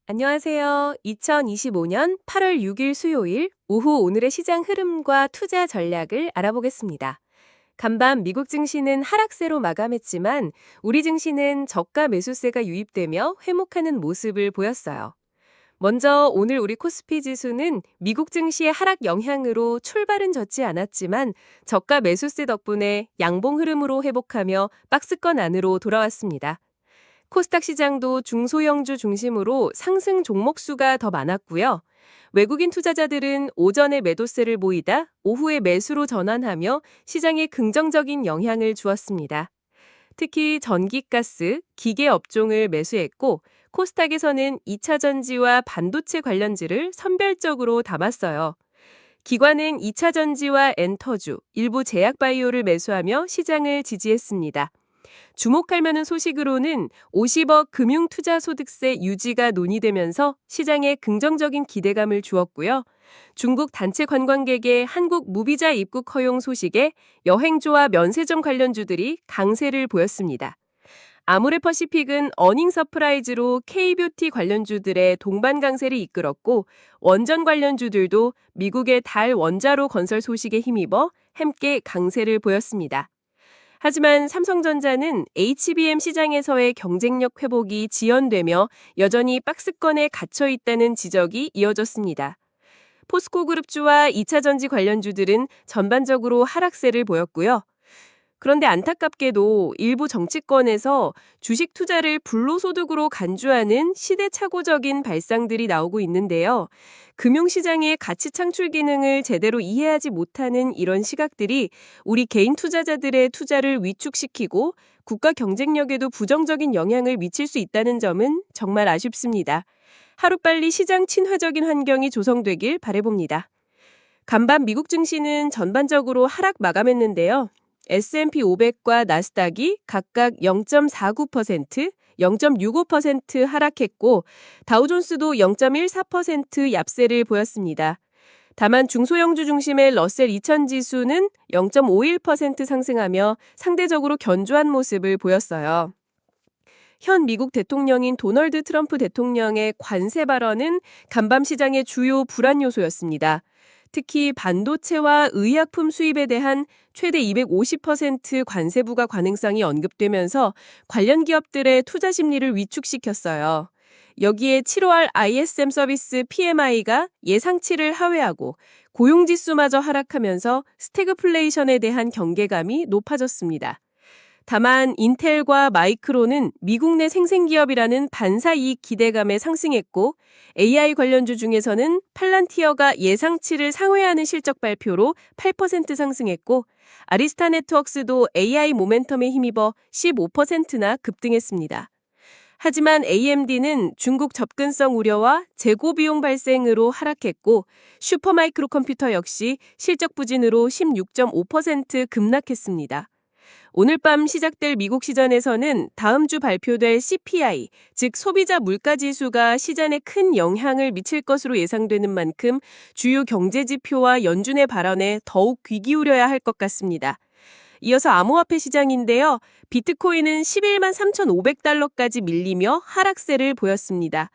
안녕하세요. 2025년 8월 6일 수요일 오후 오늘의 시장 흐름과 투자 전략을 알아보겠습니다. 간밤 미국 증시는 하락세로 마감했지만 우리 증시는 저가 매수세가 유입되며 회복하는 모습을 보였어요. 먼저 오늘 우리 코스피 지수는 미국 증시의 하락 영향으로 출발은 젖지 않았지만 저가 매수세 덕분에 양봉 흐름으로 회복하며 박스권 안으로 돌아왔습니다. 코스닥 시장도 중소형주 중심으로 상승 종목 수가 더 많았고요. 외국인 투자자들은 오전에 매도세를 보이다 오후에 매수로 전환하며 시장에 긍정적인 영향을 주었습니다. 특히 전기가스, 기계 업종을 매수했고 코스닥에서는 2차 전지와 반도체 관련주를 선별적으로 담았어요. 기관은 2차 전지와 엔터주, 일부 제약바이오를 매수하며 시장을 지지했습니다. 주목할 만한 소식으로는 50억 금융투자소득세 유지가 논의되면서 시장에 긍정적인 기대감을 주었고요. 중국 단체 관광객의 한국 무비자 입국 허용 소식에 여행조와 면세점 관련주들이 강세를 보였습니다. 아모레퍼시픽은 어닝 서프라이즈로 K뷰티 관련주들의 동반 강세를 이끌었고 원전 관련주들도 미국의 달 원자로 건설 소식에 힘입어 함께 강세를 보였습니다. 하지만 삼성전자는 HBM 시장에서의 경쟁력 회복이 지연되며 여전히 박스권에 갇혀 있다는 지적이 이어졌습니다. 포스코그룹주와 2차전지 관련주들은 전반적으로 하락세를 보였고요. 그런데 안타깝게도 일부 정치권에서 주식 투자를 불로소득으로 간주하는 시대착오적인 발상들이 나오고 있는데요. 금융시장의 가치 창출 기능을 제대로 이해하지 못하는 이런 시각들이 우리 개인 투자자들의 투자를 위축시키고 국가 경쟁력에도 부정적인 영향을 미칠 수 있다는 점은 정말 아쉽습니다. 하루빨리 시장 친화적인 환경이 조성되길 바라봅니다. 간밤 미국 증시는 전반적으로 하락 마감했는데요. S&P 500과 나스닥이 각각 0.49%, 0.65% 하락했고 다우존스도 0.14% 얍세를 보였습니다. 다만 중소형주 중심의 러셀 2000 지수는 0.51% 상승하며 상대적으로 견조한 모습을 보였어요. 현 미국 대통령인 도널드 트럼프 대통령의 관세 발언은 간밤 시장의 주요 불안 요소였습니다. 특히 반도체와 의약품 수입에 대한 최대 250% 관세 부과 가능성이 언급되면서 관련 기업들의 투자 심리를 위축시켰어요. 여기에 7월 ISM 서비스 PMI가 예상치를 하회하고 고용지수마저 하락하면서 스태그플레이션에 대한 경계감이 높아졌습니다. 다만 인텔과 마이크론은 미국 내 생생기업이라는 반사이익 기대감에 상승했고 AI 관련주 중에서는 팔란티어가 예상치를 상회하는 실적 발표로 8% 상승했고 아리스타 네트워크스도 AI 모멘텀에 힘입어 15%나 급등했습니다. 하지만 AMD는 중국 접근성 우려와 재고 비용 발생으로 하락했고 슈퍼마이크로 컴퓨터 역시 실적 부진으로 16.5% 급락했습니다. 오늘 밤 시작될 미국 시장에서는 다음 주 발표될 CPI, 즉 소비자 물가지수가 시장에 큰 영향을 미칠 것으로 예상되는 만큼 주요 경제지표와 연준의 발언에 더욱 귀 기울여야 할 것 같습니다. 이어서 암호화폐 시장인데요. 비트코인은 11만 3,500달러까지 밀리며 하락세를 보였습니다.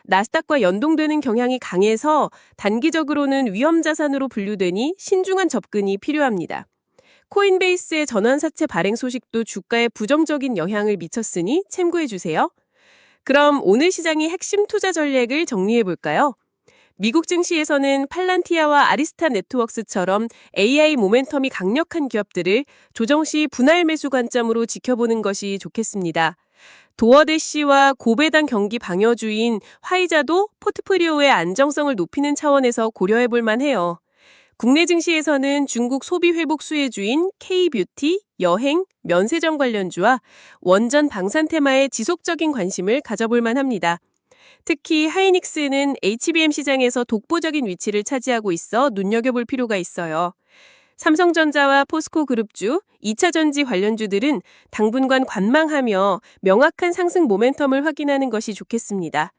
나스닥과 연동되는 경향이 강해서 단기적으로는 위험자산으로 분류되니 신중한 접근이 필요합니다. 코인베이스의 전환사채 발행 소식도 주가에 부정적인 영향을 미쳤으니 참고해주세요. 그럼 오늘 시장의 핵심 투자 전략을 정리해볼까요? 미국 증시에서는 팔란티아와 아리스타 네트워크스처럼 AI 모멘텀이 강력한 기업들을 조정 시 분할 매수 관점으로 지켜보는 것이 좋겠습니다. 도어대시와 고배당 경기 방어주인 화이자도 포트폴리오의 안정성을 높이는 차원에서 고려해볼 만해요. 국내 증시에서는 중국 소비 회복 수혜주인 K뷰티, 여행, 면세점 관련주와 원전 방산 테마에 지속적인 관심을 가져볼 만합니다. 특히 하이닉스는 HBM 시장에서 독보적인 위치를 차지하고 있어 눈여겨볼 필요가 있어요. 삼성전자와 포스코그룹주, 2차전지 관련주들은 당분간 관망하며 명확한 상승 모멘텀을 확인하는 것이 좋겠습니다.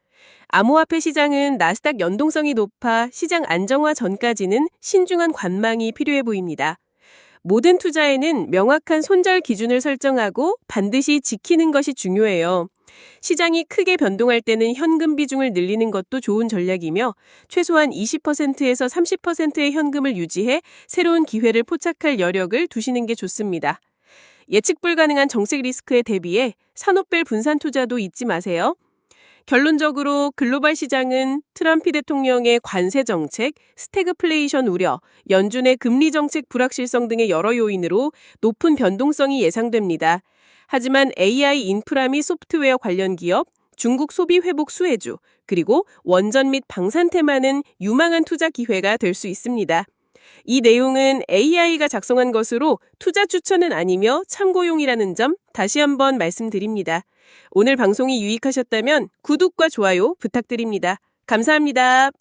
암호화폐 시장은 나스닥 연동성이 높아 시장 안정화 전까지는 신중한 관망이 필요해 보입니다. 모든 투자에는 명확한 손절 기준을 설정하고 반드시 지키는 것이 중요해요. 시장이 크게 변동할 때는 현금 비중을 늘리는 것도 좋은 전략이며 최소한 20%에서 30%의 현금을 유지해 새로운 기회를 포착할 여력을 두시는 게 좋습니다. 예측 불가능한 정책 리스크에 대비해 산업별 분산 투자도 잊지 마세요. 결론적으로 글로벌 시장은 트럼프 대통령의 관세 정책, 스태그플레이션 우려, 연준의 금리 정책 불확실성 등의 여러 요인으로 높은 변동성이 예상됩니다. 하지만 AI 인프라 및 소프트웨어 관련 기업, 중국 소비 회복 수혜주, 그리고 원전 및 방산 테마는 유망한 투자 기회가 될 수 있습니다. 이 내용은 AI가 작성한 것으로 투자 추천은 아니며 참고용이라는 점 다시 한번 말씀드립니다. 오늘 방송이 유익하셨다면 구독과 좋아요 부탁드립니다. 감사합니다.